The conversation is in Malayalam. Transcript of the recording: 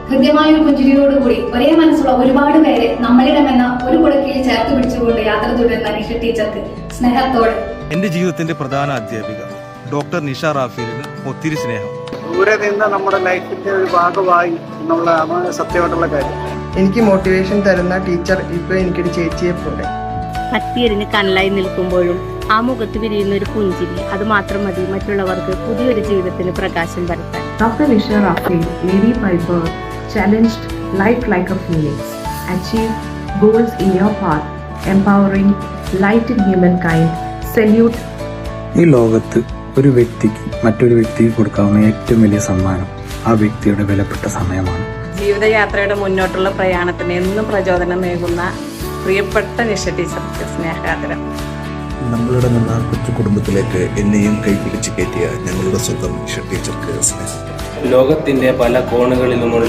ഹൃദ്യമായ ഒരു പുഞ്ചിരിയോടുകൂടി ഒരേ മനസ്സുള്ള ഒരുപാട് പേരെ നമ്മളിടമെന്ന ഒരു കുടക്കീഴിൽ ചേർത്ത് പിടിച്ചുകൊണ്ട് യാത്ര തുടരുന്ന നിഷ ടീച്ചർക്ക് സ്നേഹത്തോടെ എന്റെ ജീവിതത്തിന്റെ പ്രധാന അധ്യാപിക ഡോക്ടർ നിഷ റാഫേലിന് ഒത്തിരി സ്നേഹം. ദൂരെ നിന്ന് നമ്മുടെ ലൈഫിന്റെ ഒരു ഭാഗമായി എന്നുള്ളതാണ് സത്യമായിട്ടുള്ള കാര്യം. എനിക്ക് മോട്ടിവേഷൻ തരുന്ന ടീച്ചർ ഇപ്പൊ എനിക്കൊരു ചേച്ചിയെ പോലെ. കത്തിയെറിഞ്ഞ് കനലായി നിൽക്കുമ്പോഴും ആ മുഖത്ത് വിരിയുന്ന ഒരു പുഞ്ചിരി, അത് മാത്രം മതി മറ്റുള്ളവർക്ക് പുതിയൊരു ജീവിതത്തിന് പ്രകാശം പരത്താൻ. Dr. Nisha Rafael, lady by birth, challenged life like a phoenix, achieved goals in your path, empowering light in humankind. Salute. ഈ ലോകത്ത് ഒരു വ്യക്തിക്ക് മറ്റൊരു വ്യക്തിക്ക് കൊടുക്കാവുന്ന ഏറ്റവും വലിയ സമ്മാനം ആ വ്യക്തിയുടെ വിലപ്പെട്ട സമയമാണ്. ജീവിതയാത്രയുടെ മുന്നോട്ടുള്ള പ്രയാണത്തിന് എന്നും പ്രചോദനമേകുന്ന പ്രിയപ്പെട്ട നിഷ ടീച്ചർക്ക് സ്നേഹാദരം. നമ്മളുടെ നിന്ന കൊച്ചു കുടുംബത്തിലേക്ക് എന്നെയും കൈപിടിച്ച് കയറ്റിയ ഞങ്ങളുടെ സ്വന്തം നിഷ ടീച്ചർക്ക് സ്നേഹം. ലോകത്തിന്റെ പല കോണുകളിലുമുള്ള